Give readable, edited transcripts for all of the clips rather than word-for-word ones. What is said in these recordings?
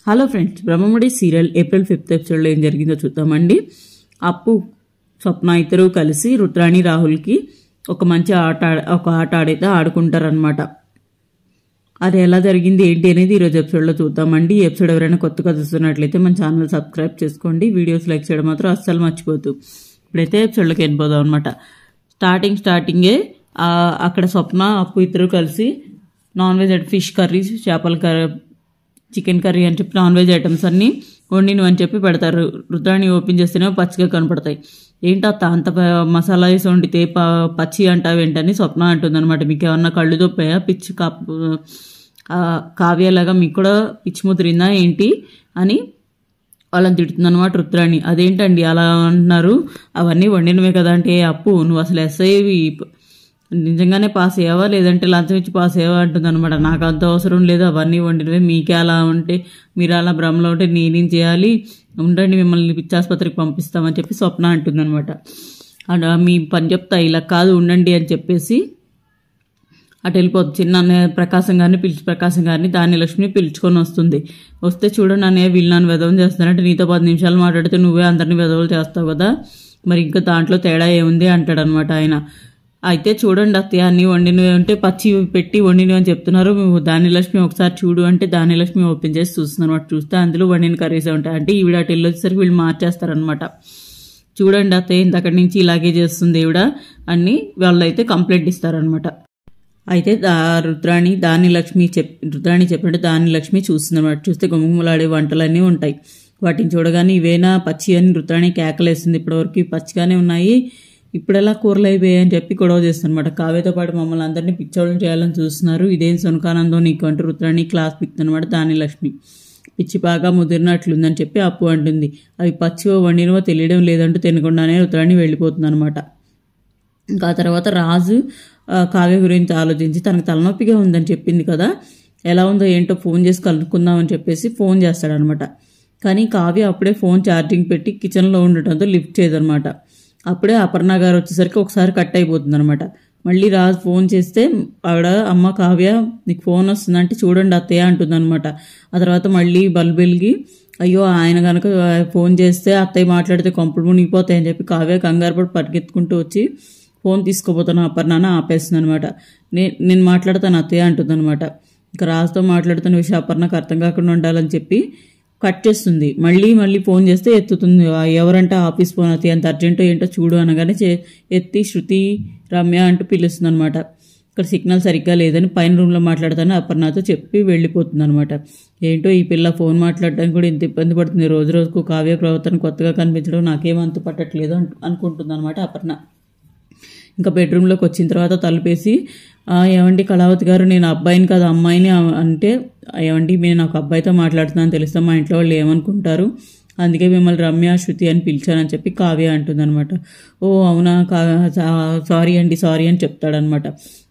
Hello friends, Brahmamudi serial April 5th ఎపిసోడ్లో ఏం జరిగిందో చూద్దామండి. అప్పు స్వప్న ఇద్దరు కలిసి రుద్రాణి రాహుల్కి ఒక మంచి ఆట ఆడైతే ఆడుకుంటారనమాట. అది ఎలా జరిగింది ఏంటి అనేది ఈరోజు ఎపిసోడ్లో చూద్దామండి. ఈ ఎపిసోడ్ ఎవరైనా కొత్తగా చూస్తున్నట్లయితే మన ఛానల్ సబ్స్క్రైబ్ చేసుకోండి. వీడియోస్ లైక్ చేయడం మాత్రం అస్సలు మర్చిపోతూ. ఇప్పుడైతే ఎపిసోడ్లోకి వెళ్ళిపోదాం అనమాట. స్టార్టింగే అక్కడ స్వప్న అప్పు ఇద్దరు కలిసి నాన్ వెజ్ ఫిష్ కర్రీ, చేపల కర్రీ, చికెన్ కర్రీ అని చెప్పి నాన్ వెజ్ ఐటమ్స్ అన్నీ వండిను అని చెప్పి పెడతారు. రుద్రాణి ఓపెన్ చేస్తేనే పచ్చిగా కనపడతాయి. ఏంటి అంత మసాలా వేసి వండితే పచ్చి అంటావేంటని స్వప్న అంటుంది అనమాట. మీకు ఏమన్నా కళ్ళు దొప్పాయా, పిచ్చి కావ్యలాగా మీకు కూడా పిచ్చి ముదిరిందా ఏంటి అని వాళ్ళని తిడుతుంది అనమాట రుద్రాణి. అదేంటండి అలా అంటున్నారు, అవన్నీ వండినవే కదా అంటే, అప్పు నువ్వు అసలు ఎస్ఐవి నిజంగానే పాస్ అయ్యావా లేదంటే లంచం ఇచ్చి పాస్ అయ్యావా అంటుంది అనమాట. నాకు అంత అవసరం లేదు, అవన్నీ వండినవే, మీకే అలా ఉంటే మీరు అలా భ్రమలో ఉంటే నేనేం చేయాలి, ఉండండి మిమ్మల్ని పిచ్చాసుపత్రికి పంపిస్తామని చెప్పి స్వప్న అంటుంది అనమాట. మీ పని చెప్తా, ఇలా కాదు ఉండండి అని చెప్పేసి అటు వెళ్ళిపోతుంది. చిన్న అన్నయ్య ప్రకాశం గారిని ధాన్యలక్ష్మిని పిలుచుకొని వస్తే చూడండి అన్నయ్య వీళ్ళు నన్ను వెధవం చేస్తానంటే, నీతో 10 నిమిషాలు మాట్లాడితే నువ్వే అందరినీ వెధవలు చేస్తావు కదా, మరి ఇంకా దాంట్లో తేడా ఏముంది అంటాడనమాట ఆయన. అయితే చూడండి అత్తయ్య అన్నీ వండినవి అంటే పచ్చి పెట్టి వండినవి అని చెప్తున్నారు, ధాన్యలక్ష్మి ఒకసారి చూడు అంటే ధాన్యలక్ష్మి ఓపెన్ చేసి చూస్తున్నారు అనమాట. చూస్తే అందులో వండిన కర్రీసే ఉంటాయి. అంటే ఈవిడ అటు వెళ్ళొచ్చేసరికి వీళ్ళు మార్చేస్తారనమాట. చూడండి అత్తయ్య ఇంతక్కడి నుంచి ఇలాగే చేస్తుంది ఈవిడ అని వాళ్ళైతే కంప్లైంట్ ఇస్తారనమాట. అయితే రుద్రాణి చెప్పినట్టు ధాన్యలక్ష్మి చూస్తుందన్నమాట. చూస్తే గుమ్మలాడే వంటలన్నీ ఉంటాయి. వాటిని చూడగానే ఇవేనా పచ్చి అని రుద్రాణి కేకలేస్తుంది. ఇప్పటివరకు పచ్చిగానే ఉన్నాయి, ఇప్పుడెలా కూరలు అయిపోయాయి అని చెప్పి గొడవ చేస్తుందన్నమాట. కావ్యతో పాటు మమ్మల్ని అందరినీ పిచ్చోళ్ళని చేయాలని చూస్తున్నారు, ఇదేం సునకానందో నీకు అంటూ రుద్రాణి క్లాస్ పిక్తుందన్నమాట. ధాన్యలక్ష్మి పిచ్చి బాగా ముదిరినట్లుందని చెప్పి అప్పు అంటుంది. అవి పచ్చివో వండినవో తెలియడం లేదంటూ తినకుండానే రుద్రాణి వెళ్ళిపోతుంది అనమాట. ఇంకా ఆ తర్వాత రాజు కావ్య గురించి ఆలోచించి తనకు తలనొప్పిగా ఉందని చెప్పింది కదా, ఎలా ఉందో ఏంటో ఫోన్ చేసి కనుక్కుందామని చెప్పేసి ఫోన్ చేస్తాడనమాట. కానీ కావ్య అప్పుడే ఫోన్ ఛార్జింగ్ పెట్టి కిచెన్లో ఉండటంతో లిఫ్ట్ చేయదనమాట. అప్పుడే అపర్ణ గారు వచ్చేసరికి ఒకసారి కట్ అయిపోతుంది అనమాట. మళ్ళీ రాజు ఫోన్ చేస్తే ఆవిడ అమ్మ కావ్య నీకు ఫోన్ వస్తుందంటే చూడండి అత్తయ్య అంటుంది అనమాట. ఆ తర్వాత మళ్ళీ బల్బు వెలిగి అయ్యో ఆయన కనుక ఫోన్ చేస్తే అత్తయ్య మాట్లాడితే కొంపలు మునిగిపోతాయని చెప్పి కావ్య కంగారు పడి పరిగెత్తుకుంటూ వచ్చి ఫోన్ తీసుకోపోతాను అపర్ణాన ఆపేస్తుంది అనమాట. నేను మాట్లాడతాను అత్తయ్య అంటుంది అనమాట. ఇంకా రాజుతో మాట్లాడుతున్న విషయం అపర్ణకు అర్థం కాకుండా ఉండాలని చెప్పి కట్ చేస్తుంది. మళ్ళీ ఫోన్ చేస్తే ఎత్తుతుంది. ఎవరంటే ఆఫీస్ ఫోన్ అతి ఎంత అర్జెంటో ఏంటో చూడు అనగానే ఎత్తి శృతి రమ్య అంటూ పిలుస్తుంది అనమాట. ఇక్కడ సిగ్నల్ సరిగ్గా లేదని పైన రూమ్లో మాట్లాడతాను అపర్ణతో చెప్పి వెళ్ళిపోతుంది అనమాట. ఏంటో ఈ పిల్ల ఫోన్ మాట్లాడడానికి కూడా ఇంత ఇబ్బంది పడుతుంది, రోజుకు కావ్య ప్రవర్తన కొత్తగా కనిపించడం నాకేమంత పట్టట్లేదు అనుకుంటుంది అనమాట అపర్ణ. ఇంకా బెడ్రూమ్లోకి వచ్చిన తర్వాత తలుపేసి ఏమండి కళావతి గారు నేను అబ్బాయిని కాదు అమ్మాయిని అంటే, ఏమండి నేను ఒక అబ్బాయితో మాట్లాడుతున్నాను తెలుసా, మా ఇంట్లో వాళ్ళు ఏమనుకుంటారు, అందుకే మిమ్మల్ని రమ్య శృతి అని పిలిచానని చెప్పి కావ్య అంటుందన్నమాట. ఓ అవునా సారీ అని చెప్తాడనమాట.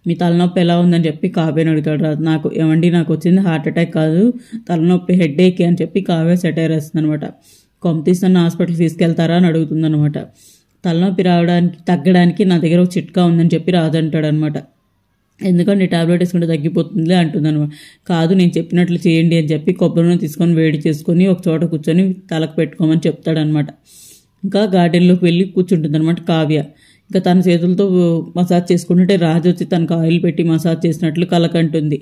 మీ తలనొప్పి ఎలా ఉందని చెప్పి కావ్యని అడుగుతాడు. నాకు వచ్చింది హార్ట్ అటాక్ కాదు తలనొప్పి హెడ్ఏక్ అని చెప్పి కావ్య సెటైర్ వేస్తుంది అనమాట. కొంపతీస్తున్న హాస్పిటల్కి తీసుకెళ్తారా అని అడుగుతుందనమాట. తలనొప్పి తగ్గడానికి నా దగ్గర ఒక చిట్కా ఉందని చెప్పి రాదంటాడనమాట. ఎందుకంటే టాబ్లెట్ వేసుకుంటే తగ్గిపోతుంది అంటుందన్నమాట. కాదు నేను చెప్పినట్లు చేయండి అని చెప్పి కొబ్బరి నూనె తీసుకొని వేడి చేసుకొని ఒక చోట కూర్చొని తలకు పెట్టుకోమని చెప్తాడనమాట. ఇంకా గార్డెన్లోకి వెళ్ళి కూర్చుంటుంది అనమాట కావ్య. ఇంకా తన చేతులతో మసాజ్ చేసుకుంటుంటే రాజు వచ్చి తనకు ఆయిల్ పెట్టి మసాజ్ చేసినట్లు కలకంటుంది.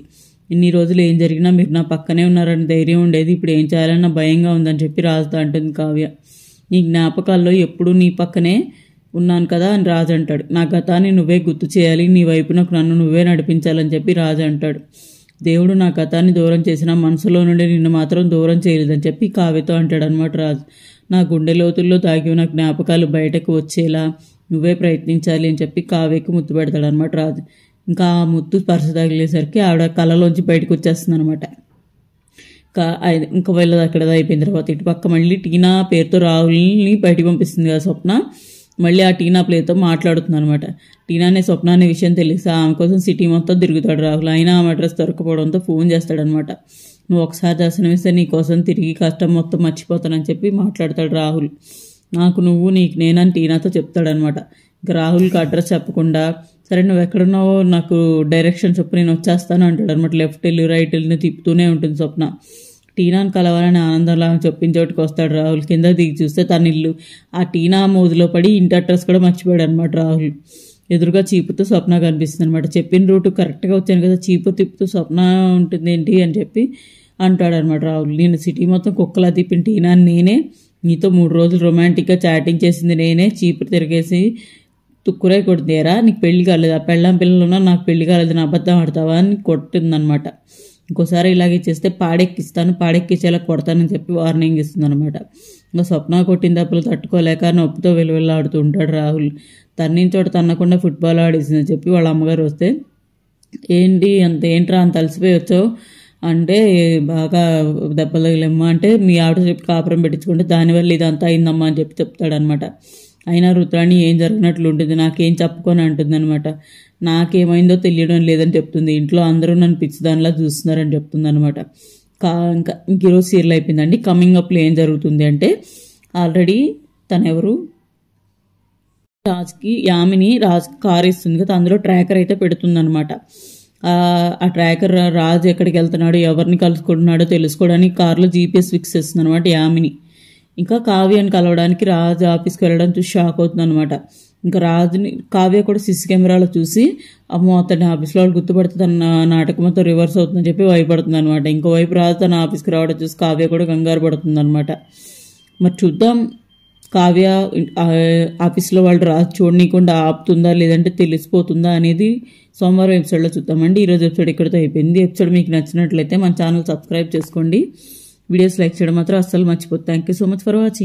ఇన్ని రోజులు ఏం జరిగినా మీరు నా పక్కనే ఉన్నారని ధైర్యం ఉండేది, ఇప్పుడు ఏం చేయాలన్న భయంగా ఉందని చెప్పి రాజుతో అంటుంది కావ్య. నీ జ్ఞాపకాల్లో ఎప్పుడూ నీ పక్కనే ఉన్నాను కదా అని రాజు అంటాడు. నా గతాన్ని నువ్వే గుర్తు చేయాలి, నీ వైపునకు నన్ను నువ్వే నడిపించాలని చెప్పి రాజు అంటాడు. దేవుడు నా గతాన్ని దూరం చేసిన మనసులో నుండి నిన్ను మాత్రం దూరం చేయలేదని చెప్పి కావ్యతో అంటాడు అనమాట రాజు. నా గుండె లోతుల్లో దాగి ఉన్న జ్ఞాపకాలు బయటకు వచ్చేలా నువ్వే ప్రయత్నించాలి అని చెప్పి కావ్యకు ముద్దు పెడతాడు అనమాట రాజు. ఇంకా ఆ ముద్దు స్పర్శ తగిలేసరికి ఆవిడ కళ్ళలోంచి బయటకు వచ్చేస్తుంది అనమాట. ఇంకా వెళ్ళదు అక్కడ అయిపోయిన తర్వాత ఇటు పక్క మళ్ళీ టీనా పేరుతో రాహుల్ని బయటికి పంపిస్తుంది కదా స్వప్న. మళ్ళీ ఆ టీనా ప్లేతో మాట్లాడుతుంది అనమాట. టీనానే స్వప్న అనే విషయం తెలిసి ఆమె కోసం సిటీ మొత్తం తిరుగుతాడు రాహుల్. అయినా ఆమె అడ్రస్ దొరకపోవడంతో ఫోన్ చేస్తాడనమాట. నువ్వు ఒకసారి దర్శనమిస్తే నీ కోసం తిరిగి కష్టం మొత్తం మర్చిపోతానని చెప్పి మాట్లాడతాడు రాహుల్. నీకు నేనని టీనాతో చెప్తాడనమాట. ఇంకా రాహుల్కి అడ్రస్ చెప్పకుండా సరే నువ్వు ఎక్కడున్నావో నాకు డైరెక్షన్ చెప్పు నేను వచ్చేస్తాను అంటాడు అనమాట. లెఫ్ట్ వెళ్ళి రైట్ వెళ్ళి తిప్పుతూనే ఉంటుంది స్వప్న. టీనాను కలవాలని ఆనందంలో చెప్పిన చోటుకు వస్తాడు రాహుల్. కింద దిగి చూస్తే తన ఇల్లు. ఆ టీనా మోజులో పడి ఇంటి అడ్రస్ కూడా మర్చిపోయాడు అనమాట రాహుల్. ఎదురుగా చీపుతో స్వప్న కనిపిస్తుంది అనమాట. చెప్పిన రూటు కరెక్ట్గా వచ్చాను కదా, చీపు తిప్పుతూ స్వప్న ఉంటుంది ఏంటి అని చెప్పి అంటాడు అనమాట రాహుల్. నేను సిటీ మొత్తం కుక్కలా తిప్పిన టీనా నేనే, నీతో 3 రోజులు రొమాంటిక్గా చాటింగ్ చేసింది నేనే, చీపు తిరిగేసి తుక్కురై కొడుతేరా, నీకు పెళ్లి కాలేదు, ఆ పెళ్ళం పిల్లలు ఉన్నా నాకు పెళ్లి కాలేదు, నా అబద్ధం ఆడతావా అని కొట్టిందనమాట. ఇంకోసారి ఇలాగే చేస్తే పాడెక్కిస్తాను, పాడెక్కించేలా కొడతానని చెప్పి వార్నింగ్ ఇస్తుంది అనమాట. ఇంకా స్వప్న కొట్టిన దెబ్బలు తట్టుకోలేక నొప్పితో వెలువెల్లాడుతూ ఉంటాడు రాహుల్. తన్నిన చోట తన్నకుండా ఫుట్బాల్ ఆడేసిందని చెప్పి వాళ్ళ అమ్మగారు వస్తే, ఏంట్రా అంత అలసిపోయి వచ్చావు అంటే, బాగా దెబ్బలు తగిలమ్మా అంటే, మీ ఆవిడ చెప్పి కాపురం పెట్టించుకుంటే దానివల్ల ఇదంతా అయిందమ్మా అని చెప్పి చెప్తాడనమాట. అయినా రుద్రాణి ఏం జరిగినట్లు ఉంటుంది, నాకేం చెప్పుకొని అంటుంది అనమాట. నాకేమైందో తెలియడం లేదని చెప్తుంది. ఇంట్లో అందరూ నన్ను పిచ్చిదానిలా చూస్తున్నారని చెప్తుంది అనమాట. ఇంకా ఈరోజు సీరియల్ అయిపోయిందండి. కమింగ్ అప్లో ఏం జరుగుతుంది అంటే, ఆల్రెడీ తనెవరు రాజ్కి యామిని రాజ్ కార్ ఇస్తుంది కదా, అందులో ట్రాకర్ అయితే పెడుతుందనమాట. ఆ ట్రాకర్ రాజు ఎక్కడికి వెళ్తున్నాడో ఎవరిని కలుసుకుంటున్నాడో తెలుసుకోవడానికి కార్లో జీపీఎస్ ఫిక్స్ చేస్తుంది అనమాట యామిని. ఇంకా కావ్యాన్ని కలవడానికి రాజు ఆఫీస్కి వెళ్ళడం చూసి షాక్ అవుతుంది అనమాట. ఇంకా రాజుని కావ్య కూడా సిసి కెమెరాలో చూసి, అమ్మో అతని ఆఫీస్లో వాళ్ళు గుర్తుపడితే తన నాటకం మొత్తం రివర్స్ అవుతుందని చెప్పి భయపడుతుంది అనమాట. ఇంకోవైపు రాజు తన ఆఫీస్కి రావడం చూసి కావ్య కూడా కంగారు పడుతుంది అనమాట. మరి చూద్దాం కావ్య ఆఫీస్లో వాళ్ళు రాజు చూడనీయకుండా ఆపుతుందా లేదంటే తెలిసిపోతుందా అనేది సోమవారం ఎపిసోడ్లో చూద్దామండి. ఈరోజు ఎపిసోడ్ ఇక్కడితో అయిపోయింది. ఎపిసోడ్ మీకు నచ్చినట్లయితే మన ఛానల్ సబ్స్క్రైబ్ చేసుకోండి. వీడియోస్ లైక్ చేయడం మాత్రం అస్సలు మర్చిపోతుంది. Thank you so much for watching.